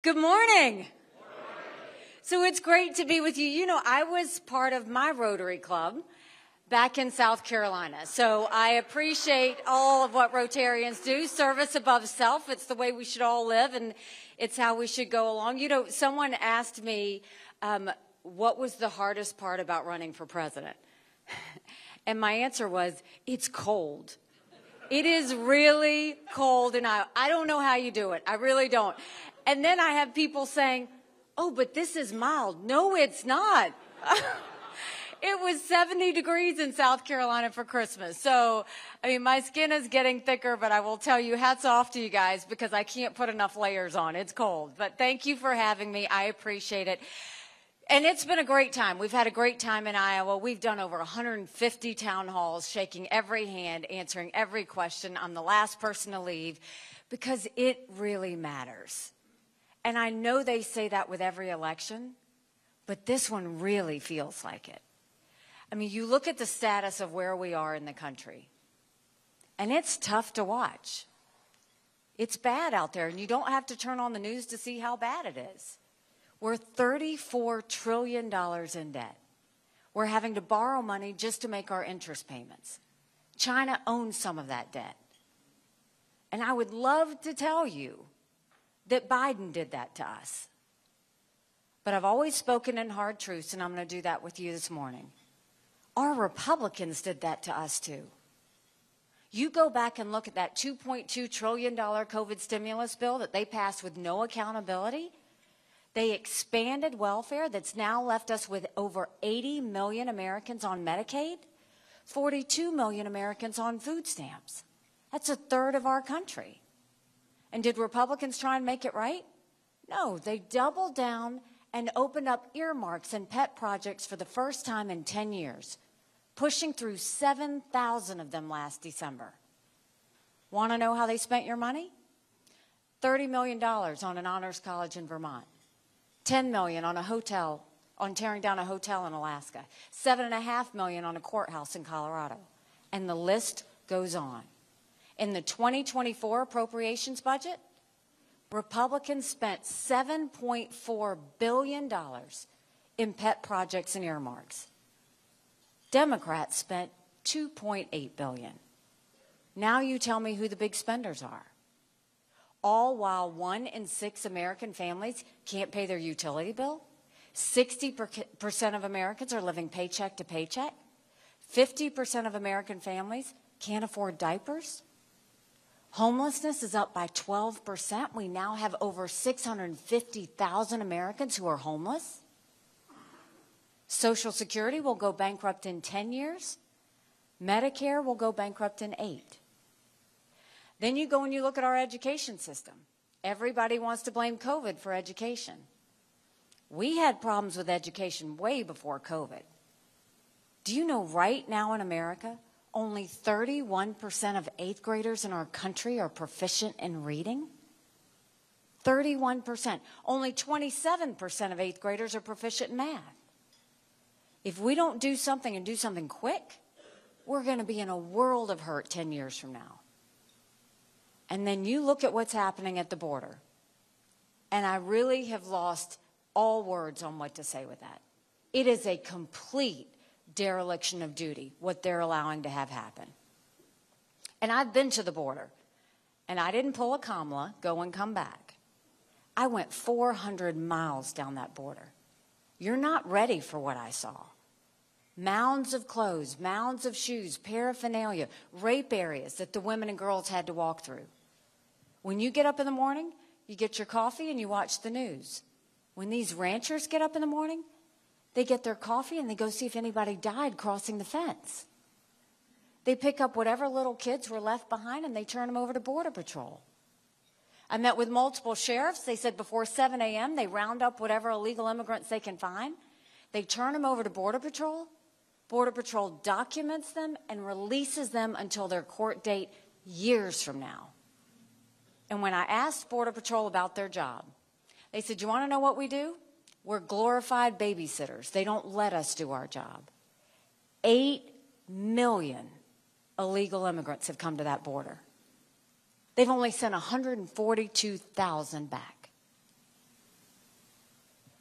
Good morning. So it's great to be with you. You know, I was part of my Rotary Club back in South Carolina. So I appreciate all of what Rotarians do. Service above self. It's the way we should all live, and it's how we should go along. You know, someone asked me, what was the hardest part about running for president? And my answer was, it's cold. It is really cold, and I don't know how you do it. I really don't. And then I have people saying, oh, but this is mild. No, it's not. It was 70 degrees in South Carolina for Christmas. So, I mean, my skin is getting thicker, but I will tell you, hats off to you guys because I can't put enough layers on. It's cold. But thank you for having me. I appreciate it. And it's been a great time. We've had a great time in Iowa. We've done over 150 town halls, shaking every hand, answering every question. I'm the last person to leave because it really matters. And I know they say that with every election, but this one really feels like it. I mean, you look at the status of where we are in the country, and it's tough to watch. It's bad out there, and you don't have to turn on the news to see how bad it is. We're $34 trillion in debt. We're having to borrow money just to make our interest payments. China owns some of that debt. And I would love to tell you that Biden did that to us. But I've always spoken in hard truths, and I'm going to do that with you this morning. Our Republicans did that to us too. You go back and look at that $2.2 trillion COVID stimulus bill that they passed with no accountability. They expanded welfare that's now left us with over 80 million Americans on Medicaid, 42 million Americans on food stamps. That's a third of our country. And did Republicans try and make it right? No, they doubled down and opened up earmarks and pet projects for the first time in 10 years, pushing through 7,000 of them last December. Want to know how they spent your money? $30 million on an honors college in Vermont, $10 million on tearing down a hotel in Alaska, $7.5 million on a courthouse in Colorado, and the list goes on. In the 2024 appropriations budget, Republicans spent $7.4 billion in pet projects and earmarks. Democrats spent $2.8 billion. Now you tell me who the big spenders are. All while 1 in 6 American families can't pay their utility bill. 60% of Americans are living paycheck to paycheck. 50% of American families can't afford diapers. Homelessness is up by 12%. We now have over 650,000 Americans who are homeless. Social Security will go bankrupt in 10 years. Medicare will go bankrupt in 8. Then you go and you look at our education system. Everybody wants to blame COVID for education. We had problems with education way before COVID. Do you know right now in America, only 31% of 8th graders in our country are proficient in reading? 31%. Only 27% of 8th graders are proficient in math. If we don't do something and do something quick, we're going to be in a world of hurt 10 years from now. And then you look at what's happening at the border, and I really have lost all words on what to say with that. It is a complete dereliction of duty, what they're allowing to have happen. And I've been to the border, and I didn't pull a Kamala, go and come back. I went 400 miles down that border. You're not ready for what I saw. Mounds of clothes, mounds of shoes, paraphernalia, rape areas that the women and girls had to walk through. When you get up in the morning, you get your coffee and you watch the news. When these ranchers get up in the morning, they get their coffee and they go see if anybody died crossing the fence. They pick up whatever little kids were left behind and they turn them over to Border Patrol. I met with multiple sheriffs. They said before 7 a.m. they round up whatever illegal immigrants they can find. They turn them over to Border Patrol. Border Patrol documents them and releases them until their court date years from now. And when I asked Border Patrol about their job, they said, you want to know what we do? We're glorified babysitters. They don't let us do our job. 8 million illegal immigrants have come to that border. They've only sent 142,000 back.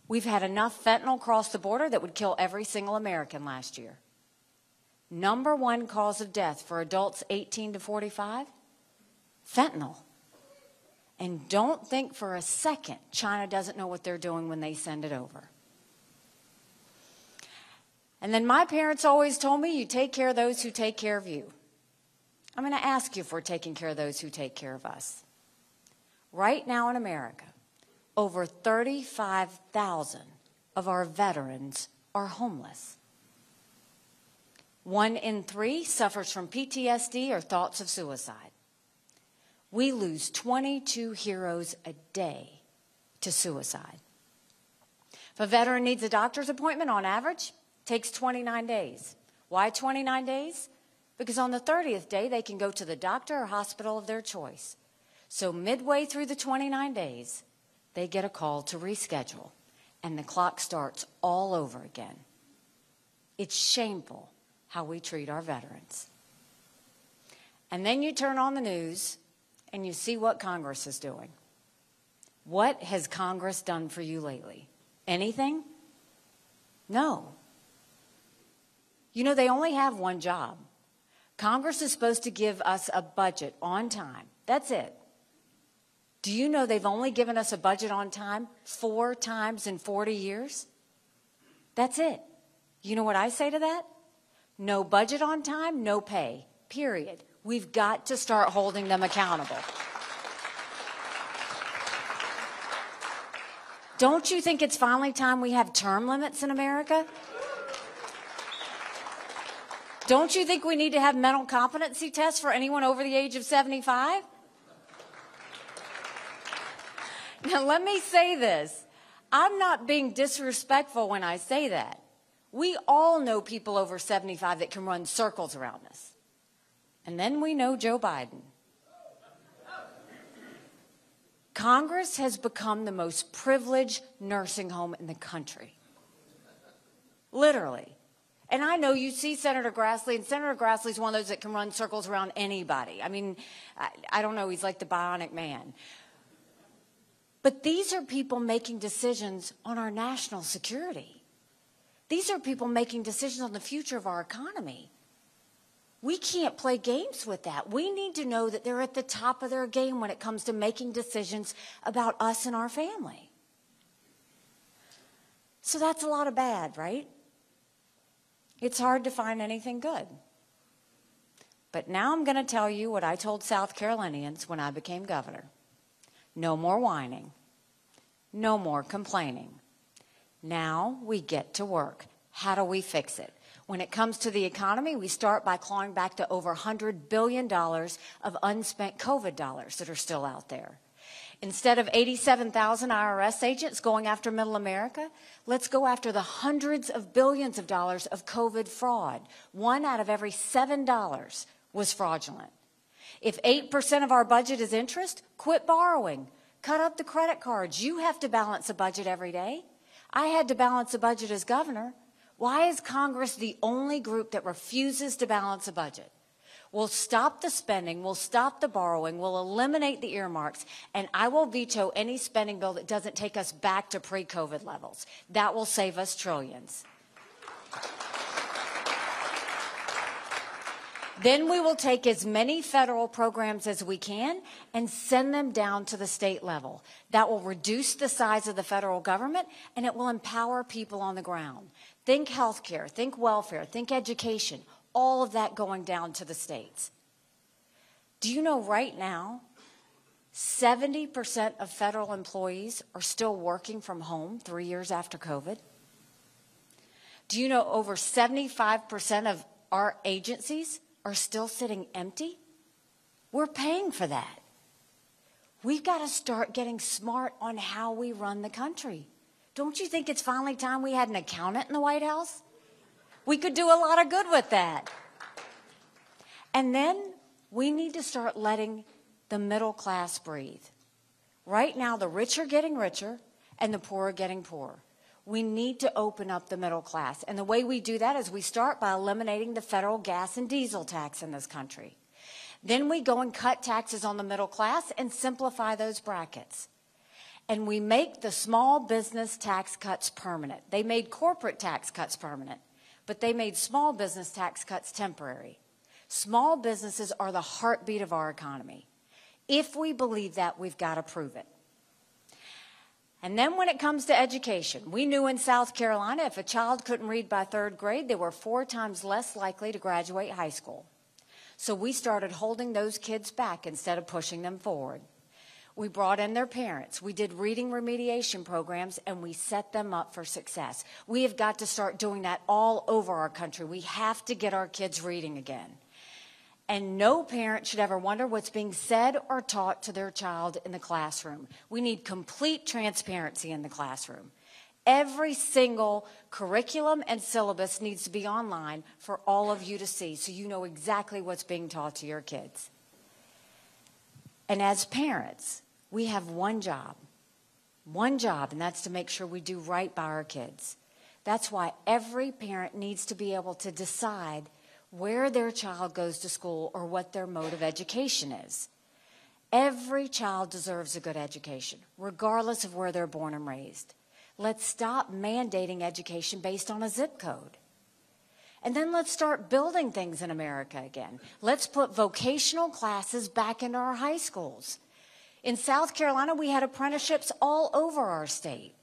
We've had enough fentanyl cross the border that would kill every single American last year. Number one cause of death for adults 18 to 45? Fentanyl. And don't think for a second China doesn't know what they're doing when they send it over. And then my parents always told me, you take care of those who take care of you. I'm going to ask you if we're taking care of those who take care of us. Right now in America, over 35,000 of our veterans are homeless. 1 in 3 suffers from PTSD or thoughts of suicide. We lose 22 heroes a day to suicide. If a veteran needs a doctor's appointment, on average, it takes 29 days. Why 29 days? Because on the 30th day, they can go to the doctor or hospital of their choice. So midway through the 29 days, they get a call to reschedule, and the clock starts all over again. It's shameful how we treat our veterans. And then you turn on the news, and you see what Congress is doing. What has Congress done for you lately? Anything? No. You know, they only have one job. Congress is supposed to give us a budget on time. That's it. Do you know they've only given us a budget on time 4 times in 40 years? That's it. You know what I say to that? No budget on time, no pay, period. We've got to start holding them accountable. Don't you think it's finally time we have term limits in America? Don't you think we need to have mental competency tests for anyone over the age of 75? Now, let me say this. I'm not being disrespectful when I say that. We all know people over 75 that can run circles around us. And then we know Joe Biden. Congress has become the most privileged nursing home in the country. Literally. And I know you see Senator Grassley, and Senator Grassley's one of those that can run circles around anybody. I mean, I don't know, he's like the bionic man. But these are people making decisions on our national security. These are people making decisions on the future of our economy. We can't play games with that. We need to know that they're at the top of their game when it comes to making decisions about us and our family. So that's a lot of bad, right? It's hard to find anything good. But now I'm going to tell you what I told South Carolinians when I became governor. No more whining. No more complaining. Now we get to work. How do we fix it? When it comes to the economy, we start by clawing back to over $100 billion of unspent COVID dollars that are still out there. Instead of 87,000 IRS agents going after middle America, let's go after the hundreds of billions of dollars of COVID fraud. 1 out of every $7 was fraudulent. If 8% of our budget is interest, quit borrowing. Cut up the credit cards. You have to balance a budget every day. I had to balance a budget as governor. Why is Congress the only group that refuses to balance a budget? We'll stop the spending, we'll stop the borrowing, we'll eliminate the earmarks, and I will veto any spending bill that doesn't take us back to pre-COVID levels. That will save us trillions. Then we will take as many federal programs as we can and send them down to the state level. That will reduce the size of the federal government, and it will empower people on the ground. Think healthcare, think welfare, think education, all of that going down to the states. Do you know right now, 70% of federal employees are still working from home 3 years after COVID? Do you know over 75% of our agencies are still sitting empty? We're paying for that. We've got to start getting smart on how we run the country. Don't you think it's finally time we had an accountant in the White House? We could do a lot of good with that. And then we need to start letting the middle class breathe. Right now, the rich are getting richer and the poor are getting poorer. We need to open up the middle class. And the way we do that is we start by eliminating the federal gas and diesel tax in this country. Then we go and cut taxes on the middle class and simplify those brackets. And we make the small business tax cuts permanent. They made corporate tax cuts permanent, but they made small business tax cuts temporary. Small businesses are the heartbeat of our economy. If we believe that, we've got to prove it. And then when it comes to education, we knew in South Carolina if a child couldn't read by 3rd grade, they were 4 times less likely to graduate high school. So we started holding those kids back instead of pushing them forward. We brought in their parents. We did reading remediation programs, and we set them up for success. We have got to start doing that all over our country. We have to get our kids reading again. And no parent should ever wonder what's being said or taught to their child in the classroom. We need complete transparency in the classroom. Every single curriculum and syllabus needs to be online for all of you to see, so you know exactly what's being taught to your kids. And as parents, we have one job, and that's to make sure we do right by our kids. That's why every parent needs to be able to decide where their child goes to school or what their mode of education is. Every child deserves a good education, regardless of where they're born and raised. Let's stop mandating education based on a zip code. And then let's start building things in America again. Let's put vocational classes back into our high schools. In South Carolina, we had apprenticeships all over our state.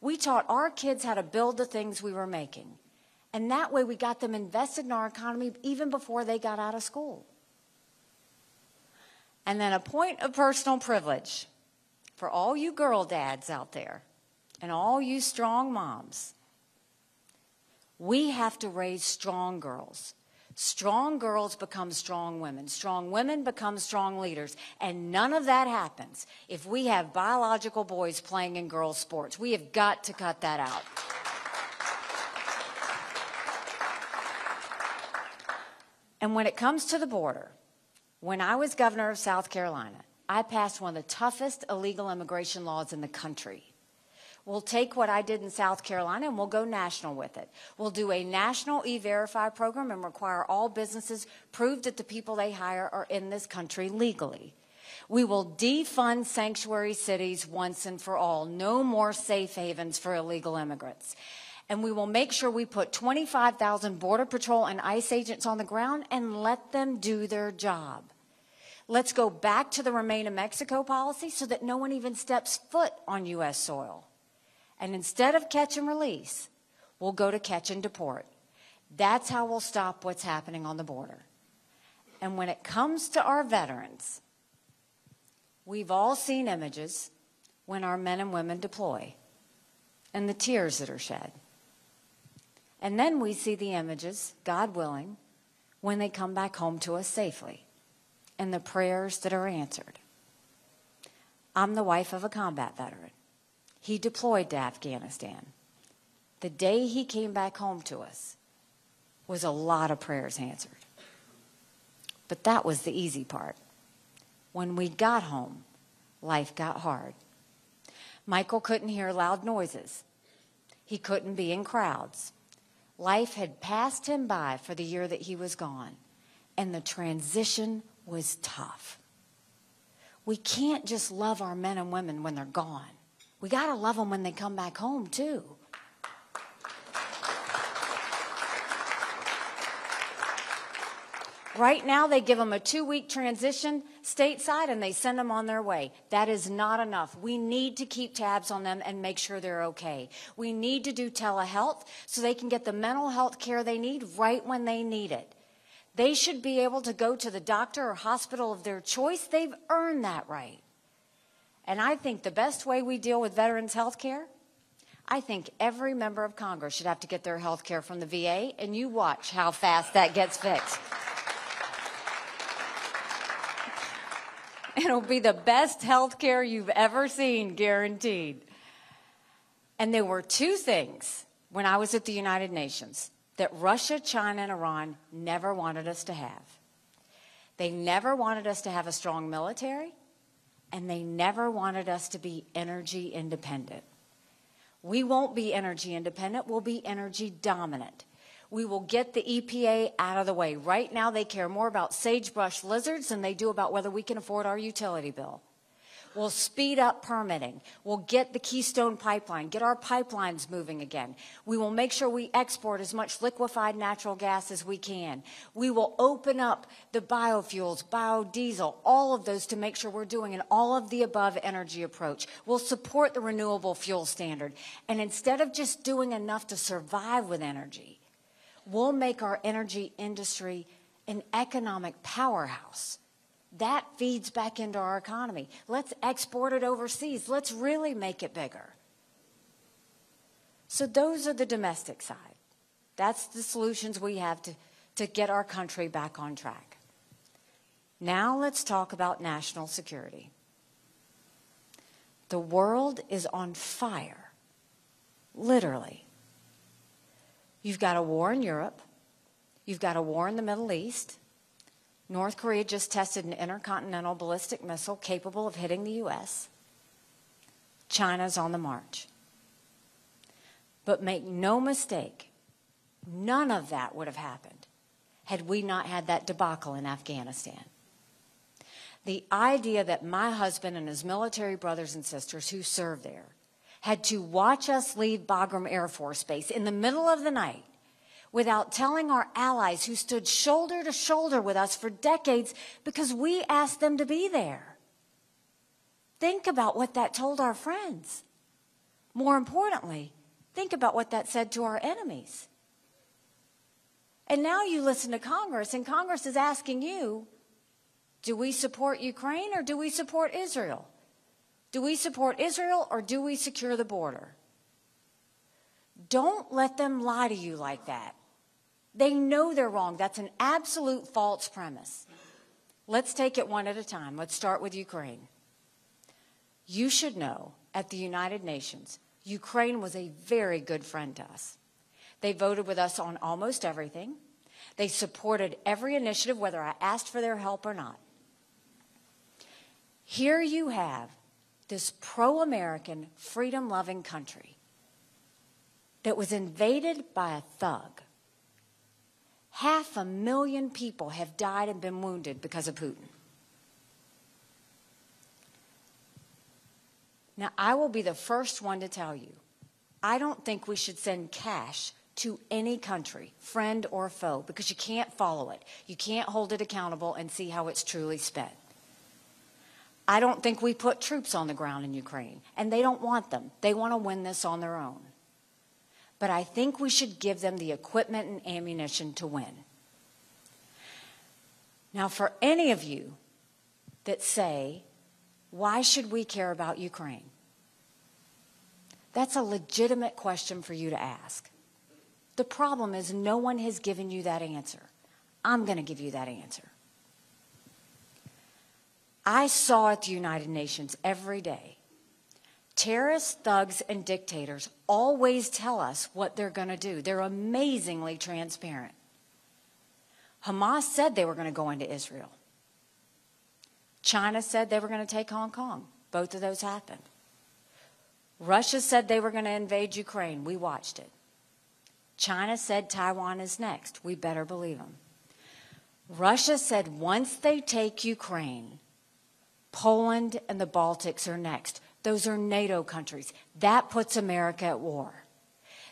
We taught our kids how to build the things we were making. And that way we got them invested in our economy even before they got out of school. And then a point of personal privilege for all you girl dads out there and all you strong moms. We have to raise strong girls. Strong girls become strong women. Strong women become strong leaders. And none of that happens if we have biological boys playing in girls' sports. We have got to cut that out. And when it comes to the border, when I was governor of South Carolina, I passed one of the toughest illegal immigration laws in the country. We'll take what I did in South Carolina and we'll go national with it. We'll do a national E-Verify program and require all businesses prove that the people they hire are in this country legally. We will defund sanctuary cities once and for all. No more safe havens for illegal immigrants. And we will make sure we put 25,000 Border Patrol and ICE agents on the ground and let them do their job. Let's go back to the Remain in Mexico policy so that no one even steps foot on U.S. soil. And instead of catch and release, we'll go to catch and deport. That's how we'll stop what's happening on the border. And when it comes to our veterans, we've all seen images when our men and women deploy and the tears that are shed. And then we see the images, God willing, when they come back home to us safely and the prayers that are answered. I'm the wife of a combat veteran. He deployed to Afghanistan. The day he came back home to us was a lot of prayers answered. But that was the easy part. When we got home, life got hard. Michael couldn't hear loud noises. He couldn't be in crowds. Life had passed him by for the year that he was gone, and the transition was tough. We can't just love our men and women when they're gone. We got to love them when they come back home, too. Right now, they give them a 2-week transition stateside, and they send them on their way. That is not enough. We need to keep tabs on them and make sure they're okay. We need to do telehealth so they can get the mental health care they need right when they need it. They should be able to go to the doctor or hospital of their choice. They've earned that right. And I think the best way we deal with veterans' health care, I think every member of Congress should have to get their health care from the VA, and you watch how fast that gets fixed. It'll be the best health care you've ever seen, guaranteed. And there were 2 things when I was at the United Nations that Russia, China, and Iran never wanted us to have. They never wanted us to have a strong military, and they never wanted us to be energy independent. We won't be energy independent. We'll be energy dominant. We will get the EPA out of the way. Right now, they care more about sagebrush lizards than they do about whether we can afford our utility bill. We'll speed up permitting. We'll get the Keystone Pipeline, get our pipelines moving again. We will make sure we export as much liquefied natural gas as we can. We will open up the biofuels, biodiesel, all of those to make sure we're doing an all-of-the-above energy approach. We'll support the renewable fuel standard. And instead of just doing enough to survive with energy, we'll make our energy industry an economic powerhouse. That feeds back into our economy. Let's export it overseas. Let's really make it bigger. So those are the domestic side. That's the solutions we have to get our country back on track. Now let's talk about national security. The world is on fire, literally. You've got a war in Europe. You've got a war in the Middle East. North Korea just tested an intercontinental ballistic missile capable of hitting the U.S. China's on the march. But make no mistake, none of that would have happened had we not had that debacle in Afghanistan. The idea that my husband and his military brothers and sisters who served there had to watch us leave Bagram Air Force Base in the middle of the night without telling our allies who stood shoulder to shoulder with us for decades because we asked them to be there. Think about what that told our friends. More importantly, think about what that said to our enemies. And now you listen to Congress, and Congress is asking you, do we support Ukraine or do we support Israel? Do we support Israel or do we secure the border? Don't let them lie to you like that. They know they're wrong. That's an absolute false premise. Let's take it one at a time. Let's start with Ukraine. You should know, at the United Nations, Ukraine was a very good friend to us. They voted with us on almost everything. They supported every initiative, whether I asked for their help or not. Here you have this pro-American, freedom-loving country that was invaded by a thug. 500,000 people have died and been wounded because of Putin. Now, I will be the first one to tell you, I don't think we should send cash to any country, friend or foe, because you can't follow it. You can't hold it accountable and see how it's truly spent. I don't think we put troops on the ground in Ukraine, and they don't want them. They want to win this on their own. But I think we should give them the equipment and ammunition to win. Now, for any of you that say, why should we care about Ukraine? That's a legitimate question for you to ask. The problem is no one has given you that answer. I'm going to give you that answer. I saw at the United Nations every day. Terrorists, thugs, and dictators always tell us what they're going to do. They're amazingly transparent. Hamas said they were going to go into Israel. China said they were going to take Hong Kong. Both of those happened. Russia said they were going to invade Ukraine. We watched it. China said Taiwan is next. We better believe them. Russia said once they take Ukraine, Poland and the Baltics are next. Those are NATO countries. That puts America at war.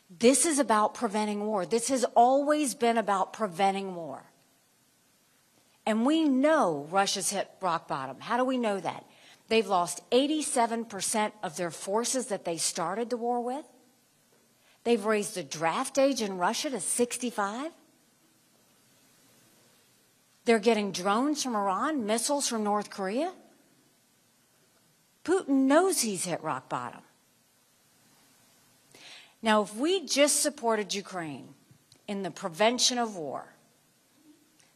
This is about preventing war. This has always been about preventing war. And we know Russia's hit rock bottom. How do we know that? They've lost 87% of their forces that they started the war with. They've raised the draft age in Russia to 65. They're getting drones from Iran, missiles from North Korea. Putin knows he's hit rock bottom. Now, if we just supported Ukraine in the prevention of war,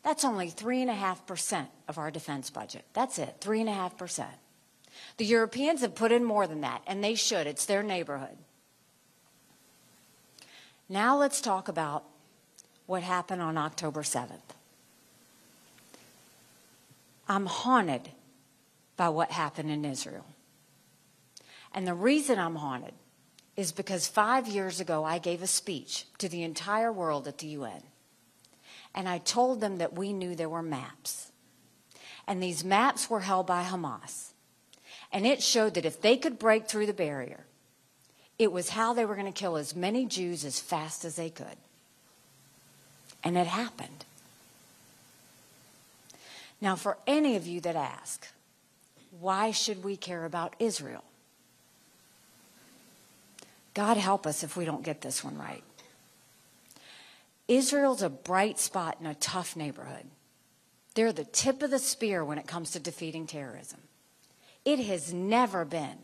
that's only 3.5% of our defense budget. That's it, 3.5%. The Europeans have put in more than that, and they should. It's their neighborhood. Now let's talk about what happened on October 7th. I'm haunted by what happened in Israel. And the reason I'm haunted is because 5 years ago I gave a speech to the entire world at the UN. And I told them that we knew there were maps. And these maps were held by Hamas. And it showed that if they could break through the barrier, it was how they were going to kill as many Jews as fast as they could. And it happened. Now, for any of you that ask, why should we care about Israel? God help us if we don't get this one right. Israel's a bright spot in a tough neighborhood. They're the tip of the spear when it comes to defeating terrorism. It has never been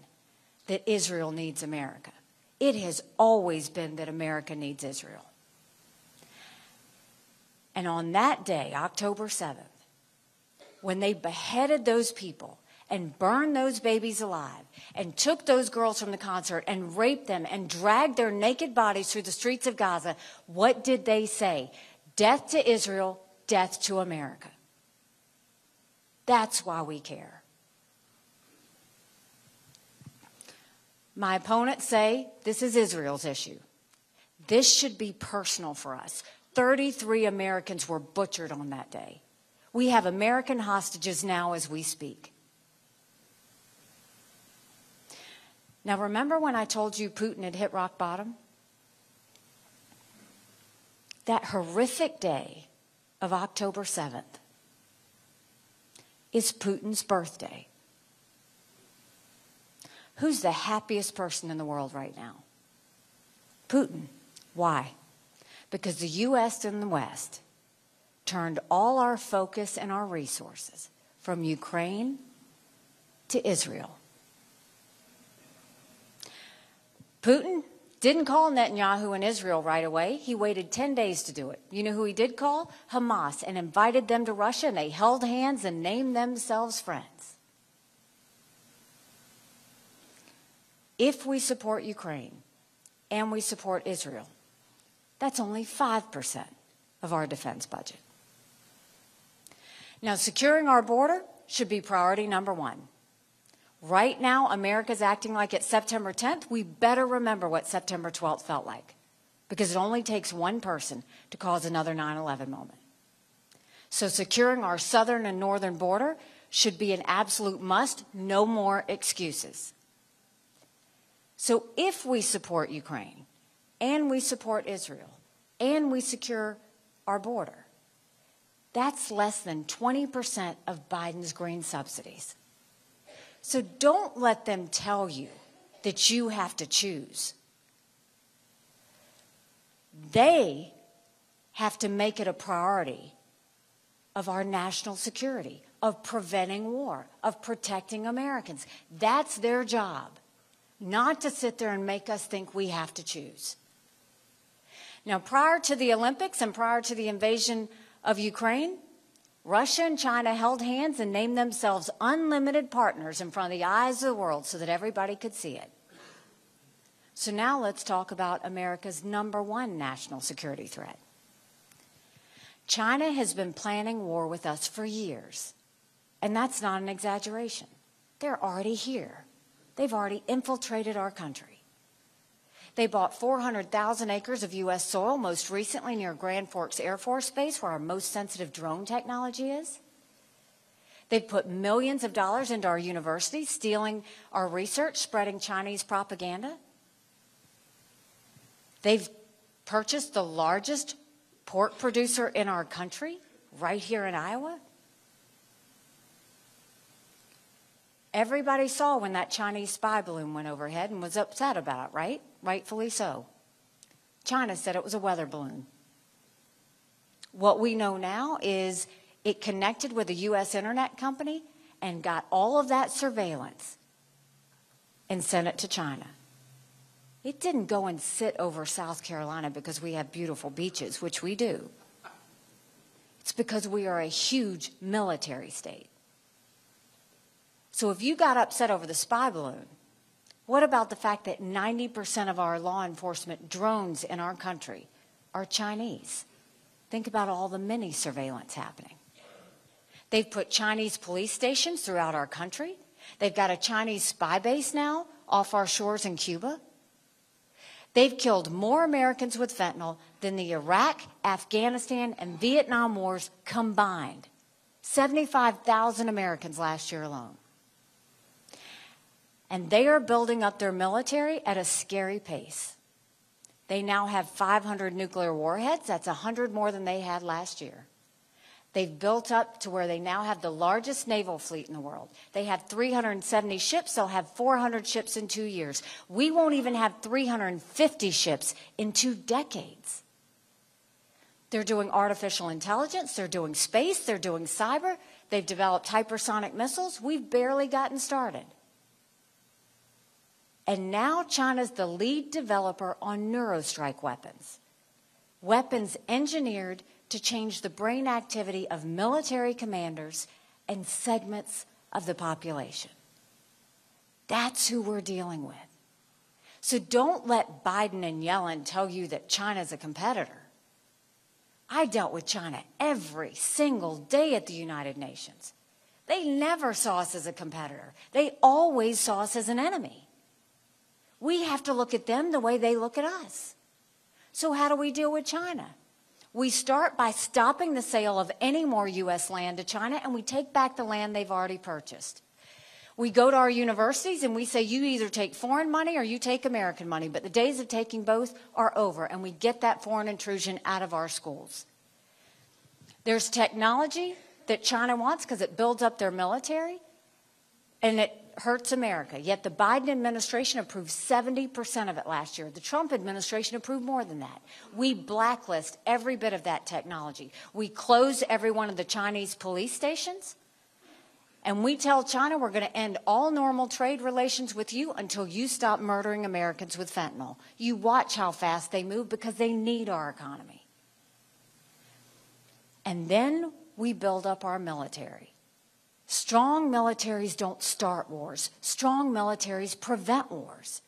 that Israel needs America. It has always been that America needs Israel. And on that day, October 7th, when they beheaded those people and burned those babies alive and took those girls from the concert and raped them and dragged their naked bodies through the streets of Gaza, what did they say? Death to Israel, death to America. That's why we care. My opponents say this is Israel's issue. This should be personal for us. 33 Americans were butchered on that day. We have American hostages now as we speak. Now, remember when I told you Putin had hit rock bottom? That horrific day of October 7th is Putin's birthday. Who's the happiest person in the world right now? Putin. Why? Because the U.S. and the West turned all our focus and our resources from Ukraine to Israel. Putin didn't call Netanyahu and Israel right away. He waited 10 days to do it. You know who he did call? Hamas, and invited them to Russia, and they held hands and named themselves friends. If we support Ukraine and we support Israel, that's only 5% of our defense budget. Now, securing our border should be priority number one. Right now, America's acting like it's September 10th. We better remember what September 12th felt like, because it only takes one person to cause another 9/11 moment. So securing our southern and northern border should be an absolute must, no more excuses. So if we support Ukraine and we support Israel and we secure our border, that's less than 20% of Biden's green subsidies. So don't let them tell you that you have to choose. They have to make it a priority of our national security, of preventing war, of protecting Americans. That's their job, not to sit there and make us think we have to choose. Now, prior to the Olympics and prior to the invasion of Ukraine, Russia and China held hands and named themselves unlimited partners in front of the eyes of the world so that everybody could see it. So now let's talk about America's number one national security threat. China has been planning war with us for years, and that's not an exaggeration. They're already here. They've already infiltrated our country. They bought 400,000 acres of U.S. soil, most recently near Grand Forks Air Force Base, where our most sensitive drone technology is. They've put millions of dollars into our universities, stealing our research, spreading Chinese propaganda. They've purchased the largest pork producer in our country, right here in Iowa. Everybody saw when that Chinese spy balloon went overhead and was upset about it, right? Rightfully so. China said it was a weather balloon. What we know now is it connected with a U.S. internet company and got all of that surveillance and sent it to China. It didn't go and sit over South Carolina because we have beautiful beaches, which we do. It's because we are a huge military state. So if you got upset over the spy balloon, what about the fact that 90% of our law enforcement drones in our country are Chinese? Think about all the mini surveillance happening. They've put Chinese police stations throughout our country. They've got a Chinese spy base now off our shores in Cuba. They've killed more Americans with fentanyl than the Iraq, Afghanistan, and Vietnam wars combined. 75,000 Americans last year alone. And they are building up their military at a scary pace. They now have 500 nuclear warheads. That's 100 more than they had last year. They've built up to where they now have the largest naval fleet in the world. They have 370 ships. They'll have 400 ships in 2 years. We won't even have 350 ships in 2 decades. They're doing artificial intelligence. They're doing space. They're doing cyber. They've developed hypersonic missiles. We've barely gotten started. And now China's the lead developer on neurostrike weapons. Weapons engineered to change the brain activity of military commanders and segments of the population. That's who we're dealing with. So don't let Biden and Yellen tell you that China's a competitor. I dealt with China every single day at the United Nations. They never saw us as a competitor. They always saw us as an enemy. We have to look at them the way they look at us. So how do we deal with China? We start by stopping the sale of any more U.S. land to China, and we take back the land they've already purchased. We go to our universities and we say, you either take foreign money or you take American money, but the days of taking both are over, and we get that foreign intrusion out of our schools. There's technology that China wants because it builds up their military, and it hurts America. Yet the Biden administration approved 70% of it last year. The Trump administration approved more than that. We blacklist every bit of that technology. We close every one of the Chinese police stations. And we tell China we're going to end all normal trade relations with you until you stop murdering Americans with fentanyl. You watch how fast they move because they need our economy. And then we build up our military. Strong militaries don't start wars. Strong militaries prevent wars.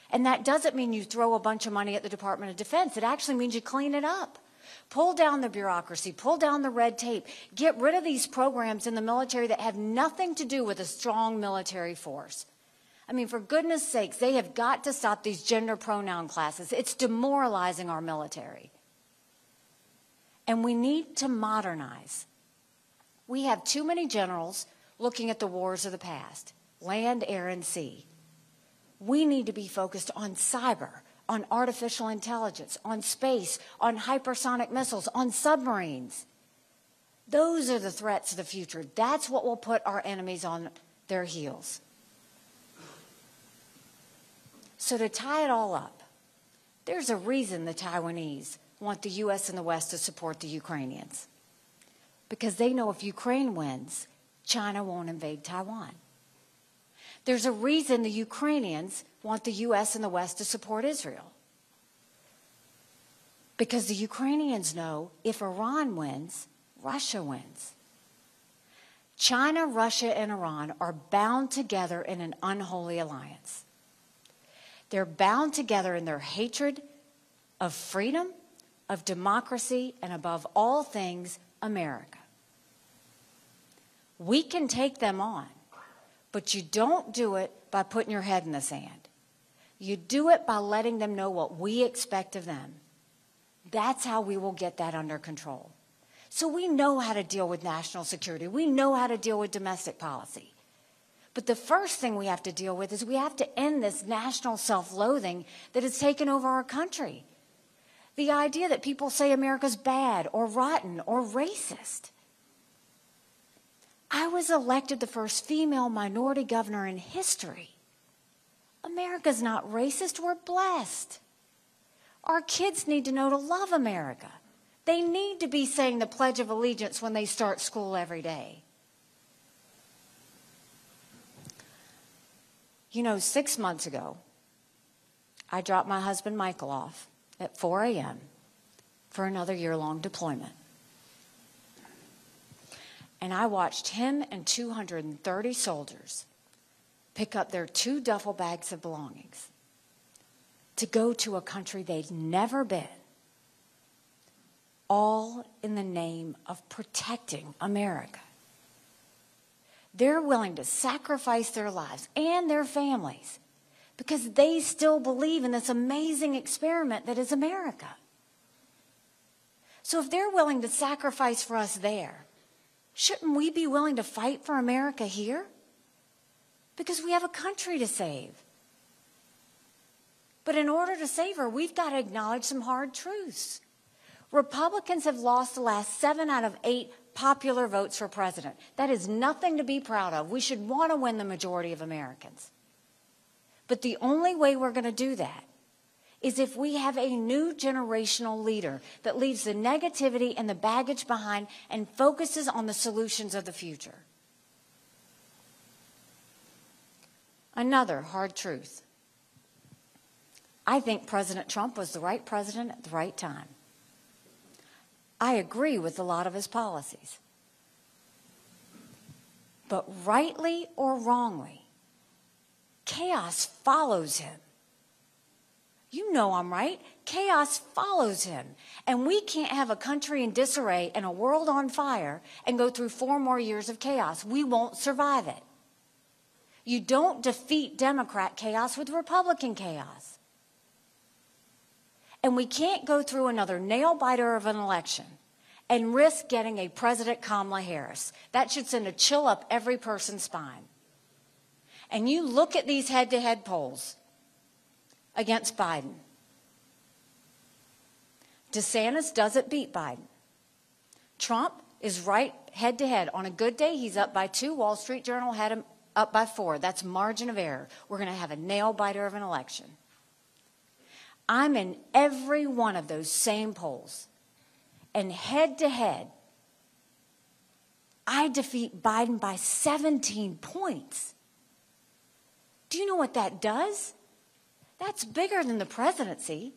And that doesn't mean you throw a bunch of money at the Department of Defense. It actually means you clean it up. Pull down the bureaucracy, pull down the red tape, get rid of these programs in the military that have nothing to do with a strong military force. I mean, for goodness sakes, they have got to stop these gender pronoun classes. It's demoralizing our military. And we need to modernize. We have too many generals looking at the wars of the past, land, air, and sea. We need to be focused on cyber, on artificial intelligence, on space, on hypersonic missiles, on submarines. Those are the threats of the future. That's what will put our enemies on their heels. So to tie it all up, there's a reason the Taiwanese want the U.S. and the West to support the Ukrainians. Because they know if Ukraine wins, China won't invade Taiwan. There's a reason the Ukrainians want the U.S. and the West to support Israel. Because the Ukrainians know if Iran wins, Russia wins. China, Russia, and Iran are bound together in an unholy alliance. They're bound together in their hatred of freedom, of democracy, and above all things, America. We can take them on, but you don't do it by putting your head in the sand. You do it by letting them know what we expect of them. That's how we will get that under control. So we know how to deal with national security. We know how to deal with domestic policy. But the first thing we have to deal with is we have to end this national self-loathing that has taken over our country. The idea that people say America's bad or rotten or racist. I was elected the first female minority governor in history. America's not racist, we're blessed. Our kids need to know to love America. They need to be saying the Pledge of Allegiance when they start school every day. You know, 6 months ago, I dropped my husband Michael off at 4 a.m. for another year-long deployment. And I watched him and 230 soldiers pick up their 2 duffel bags of belongings to go to a country they'd never been, all in the name of protecting America. They're willing to sacrifice their lives and their families because they still believe in this amazing experiment that is America. So if they're willing to sacrifice for us there, shouldn't we be willing to fight for America here? because we have a country to save. But in order to save her, we've got to acknowledge some hard truths. Republicans have lost the last 7 out of 8 popular votes for president. That is nothing to be proud of. We should want to win the majority of Americans. But the only way we're going to do that is if we have a new generational leader that leaves the negativity and the baggage behind and focuses on the solutions of the future. Another hard truth. I think President Trump was the right president at the right time. I agree with a lot of his policies. But rightly or wrongly, chaos follows him. You know I'm right. Chaos follows him. And we can't have a country in disarray and a world on fire and go through 4 more years of chaos. We won't survive it. You don't defeat Democrat chaos with Republican chaos. And we can't go through another nail-biter of an election and risk getting a President Kamala Harris. That should send a chill up every person's spine. And you look at these head-to-head polls against Biden. DeSantis doesn't beat Biden. Trump is right head-to-head. On a good day, he's up by 2. Wall Street Journal had him up by 4. That's margin of error. We're going to have a nail-biter of an election. I'm in every one of those same polls. And head-to-head, I defeat Biden by 17 points. Do you know what that does? That's bigger than the presidency.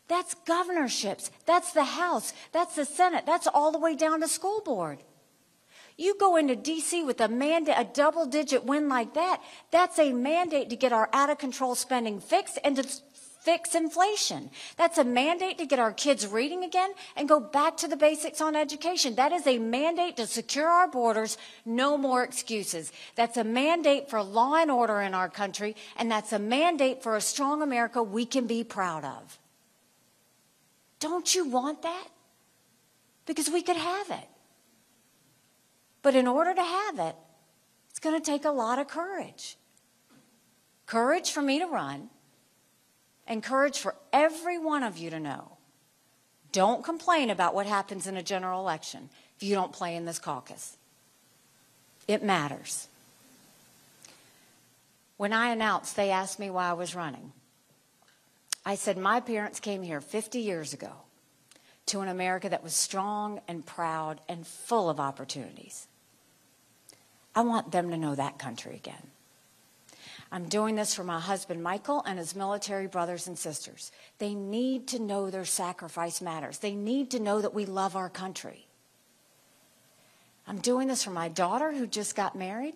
That's governorships. That's the House. That's the Senate. That's all the way down to school board. You go into D.C. with a mandate, a double-digit win like that, that's a mandate to get our out-of-control spending fixed and to fix inflation. That's a mandate to get our kids reading again and go back to the basics on education. That is a mandate to secure our borders, no more excuses. That's a mandate for law and order in our country, and that's a mandate for a strong America we can be proud of. Don't you want that? Because we could have it. But in order to have it, it's going to take a lot of courage. Courage for me to run, and courage for every one of you to know. Don't complain about what happens in a general election if you don't play in this caucus. It matters. When I announced, they asked me why I was running. I said, my parents came here 50 years ago to an America that was strong and proud and full of opportunities. I want them to know that country again. I'm doing this for my husband, Michael, and his military brothers and sisters. They need to know their sacrifice matters. They need to know that we love our country. I'm doing this for my daughter who just got married,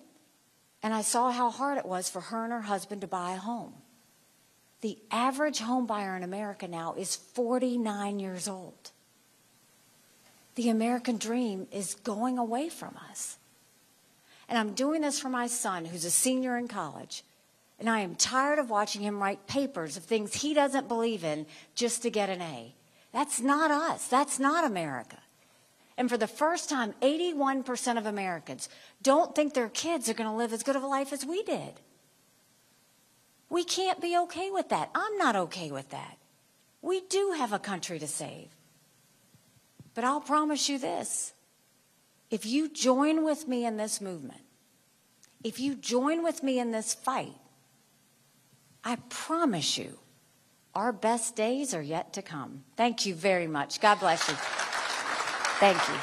and I saw how hard it was for her and her husband to buy a home. The average home buyer in America now is 49 years old. The American dream is going away from us. And I'm doing this for my son, who's a senior in college. And I am tired of watching him write papers of things he doesn't believe in just to get an A. That's not us. That's not America. And for the first time, 81% of Americans don't think their kids are going to live as good of a life as we did. We can't be okay with that. I'm not okay with that. We do have a country to save. But I'll promise you this. If you join with me in this movement, if you join with me in this fight, I promise you, our best days are yet to come. Thank you very much. God bless you. Thank you.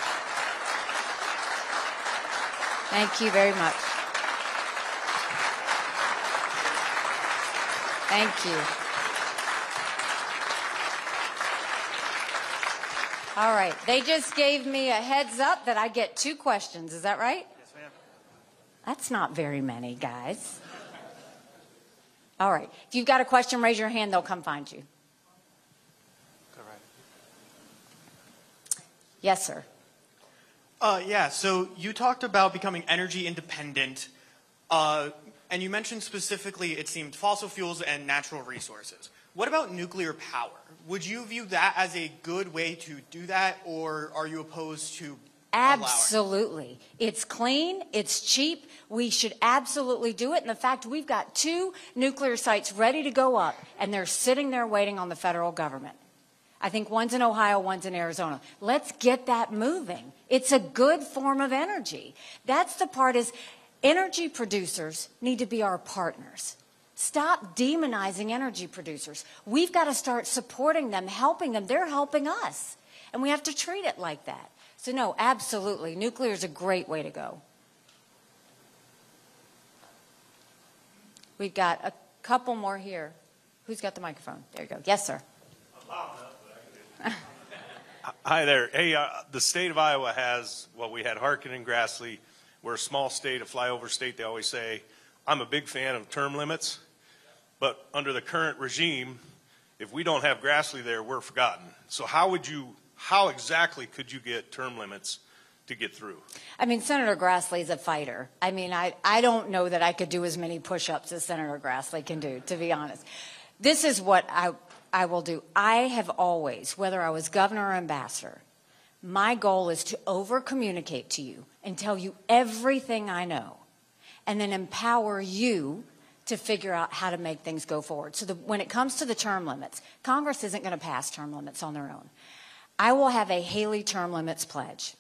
Thank you very much. Thank you. All right. They just gave me a heads up that I get 2 questions. Is that right? Yes, ma'am. That's not very many, guys. All right. If you've got a question, raise your hand. They'll come find you. Go right. Yes, sir. Yeah, so you talked about becoming energy independent, and you mentioned specifically, it seemed, fossil fuels and natural resources. What about nuclear power? Would you view that as a good way to do that, or are you opposed to Absolutely. It's clean, it's cheap, we should absolutely do it. And the fact we've got 2 nuclear sites ready to go up, and they're sitting there waiting on the federal government. I think one's in Ohio, one's in Arizona. Let's get that moving. It's a good form of energy. That's the part is energy producers need to be our partners. Stop demonizing energy producers. We've got to start supporting them, helping them. They're helping us. And we have to treat it like that. So no, absolutely. Nuclear is a great way to go. We've got a couple more here. Who's got the microphone? There you go. Yes, sir. Hi there. Hey, the state of Iowa has, well, we had Harkin and Grassley. We're a small state, a flyover state. They always say, I'm a big fan of term limits, but under the current regime, if we don't have Grassley there, we're forgotten. So how exactly could you get term limits to get through? I mean, Senator Grassley's a fighter. I mean, I don't know that I could do as many push-ups as Senator Grassley can do, to be honest. This is what I will do. I have always, whether I was governor or ambassador, my goal is to over-communicate to you and tell you everything I know, and then empower you to figure out how to make things go forward. So when it comes to the term limits, Congress isn't going to pass term limits on their own. I will have a Haley term limits pledge,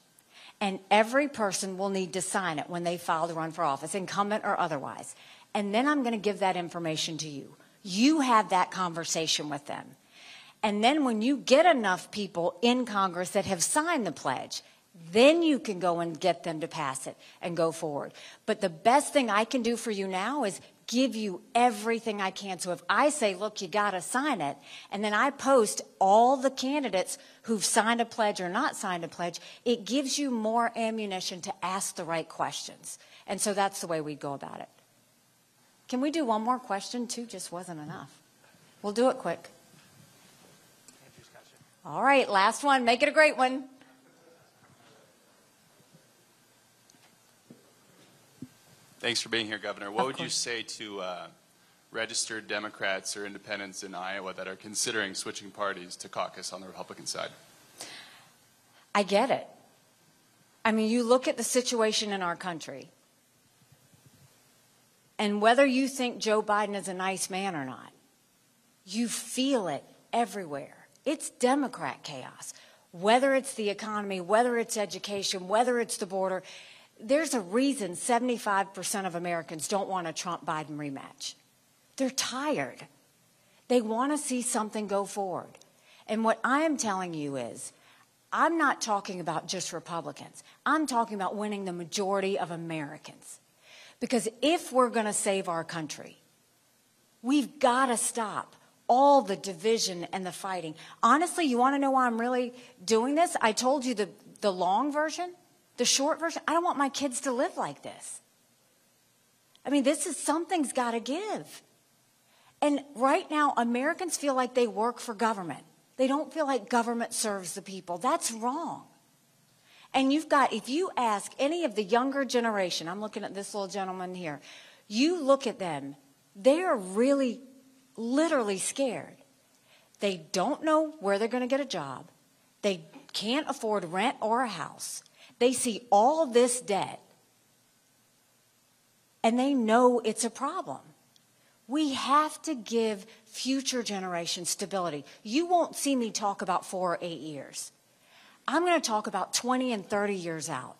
and every person will need to sign it when they file to run for office, incumbent or otherwise. And then I'm going to give that information to you. You have that conversation with them. And then when you get enough people in Congress that have signed the pledge, then you can go and get them to pass it and go forward. But the best thing I can do for you now is give you everything I can. So if I say, look, you got to sign it, and then I post all the candidates who've signed a pledge or not signed a pledge, it gives you more ammunition to ask the right questions. And so that's the way we go about it. Can we do one more question? 2 just wasn't enough. We'll do it quick. All right, last one. Make it a great one. Thanks for being here, Governor. What would you say to registered Democrats or independents in Iowa that are considering switching parties to caucus on the Republican side? I get it. I mean, you look at the situation in our country, and whether you think Joe Biden is a nice man or not, you feel it everywhere. It's Democrat chaos. Whether it's the economy, whether it's education, whether it's the border, there's a reason 75% of Americans don't want a Trump-Biden rematch. They're tired. They want to see something go forward. And what I am telling you is, I'm not talking about just Republicans. I'm talking about winning the majority of Americans. Because if we're going to save our country, we've got to stop all the division and the fighting. Honestly, you want to know why I'm really doing this? I told you the long version, the short version. I don't want my kids to live like this. I mean, something's got to give. And right now, Americans feel like they work for government. They don't feel like government serves the people. That's wrong. And if you ask any of the younger generation, I'm looking at this little gentleman here, you look at them, they are really literally scared. They don't know where they're going to get a job. They can't afford rent or a house. They see all this debt, and they know it's a problem. We have to give future generations stability. You won't see me talk about 4 or 8 years. I'm going to talk about 20 and 30 years out.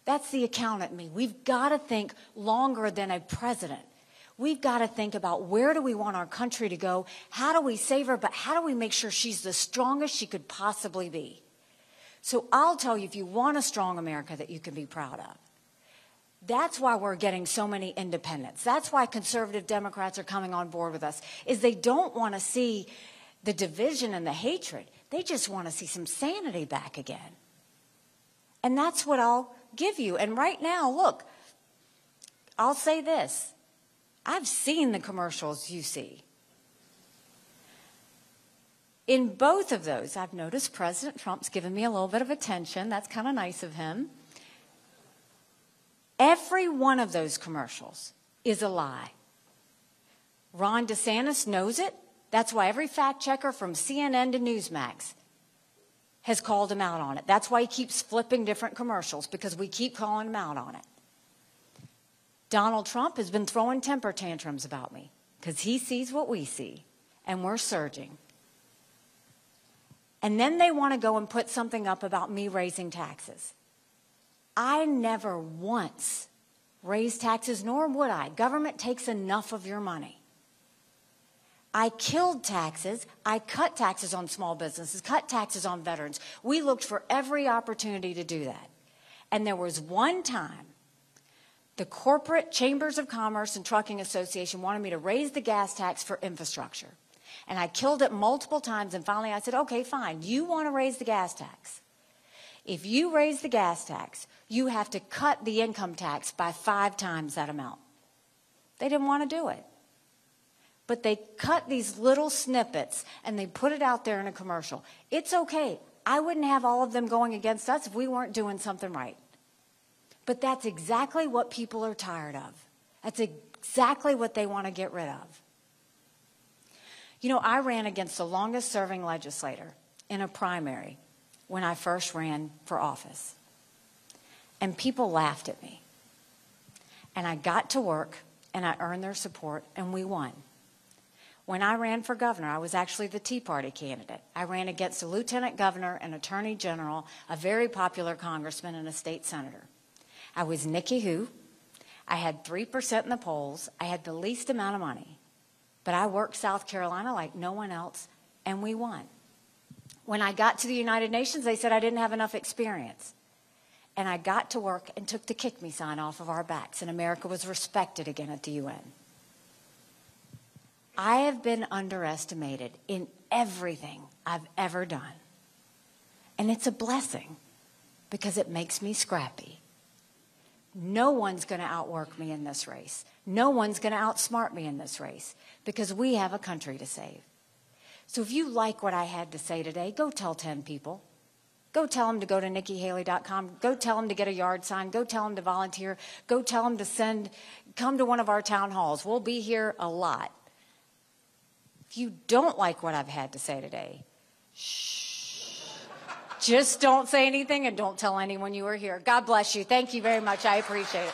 That's the accountant in me. We've got to think longer than a president. We've got to think about where do we want our country to go? How do we save her? But how do we make sure she's the strongest she could possibly be? So I'll tell you, if you want a strong America that you can be proud of, that's why we're getting so many independents. That's why conservative Democrats are coming on board with us, is they don't want to see the division and the hatred. They just want to see some sanity back again. And that's what I'll give you. And right now, look, I'll say this. I've seen the commercials you see. In both of those, I've noticed President Trump's given me a little bit of attention. That's kind of nice of him. Every one of those commercials is a lie. Ron DeSantis knows it. That's why every fact checker from CNN to Newsmax has called him out on it. That's why he keeps flipping different commercials, because we keep calling him out on it. Donald Trump has been throwing temper tantrums about me because he sees what we see, and we're surging. And then they want to go and put something up about me raising taxes. I never once raised taxes, nor would I. Government takes enough of your money. I killed taxes. I cut taxes on small businesses, cut taxes on veterans. We looked for every opportunity to do that. And there was one time the corporate chambers of commerce and trucking association wanted me to raise the gas tax for infrastructure. And I killed it multiple times, and finally I said, okay, fine, you want to raise the gas tax. If you raise the gas tax, you have to cut the income tax by 5 times that amount. They didn't want to do it. But they cut these little snippets and they put it out there in a commercial. It's okay. I wouldn't have all of them going against us if we weren't doing something right. But that's exactly what people are tired of. That's exactly what they want to get rid of. You know, I ran against the longest serving legislator in a primary when I first ran for office. And people laughed at me. And I got to work and I earned their support and we won. When I ran for governor, I was actually the Tea Party candidate. I ran against a lieutenant governor, an attorney general, a very popular congressman, and a state senator. I was Nikki Who. I had 3% in the polls. I had the least amount of money. But I worked South Carolina like no one else, and we won. When I got to the United Nations, they said I didn't have enough experience. And I got to work and took the kick me sign off of our backs, and America was respected again at the UN. I have been underestimated in everything I've ever done. And it's a blessing because it makes me scrappy. No one's going to outwork me in this race. No one's going to outsmart me in this race because we have a country to save. So if you like what I had to say today, go tell 10 people. Go tell them to go to NikkiHaley.com. Go tell them to get a yard sign. Go tell them to volunteer. Go tell them to come to one of our town halls. We'll be here a lot. If you don't like what I've had to say today, shh. Just don't say anything and don't tell anyone you were here. God bless you. Thank you very much. I appreciate it.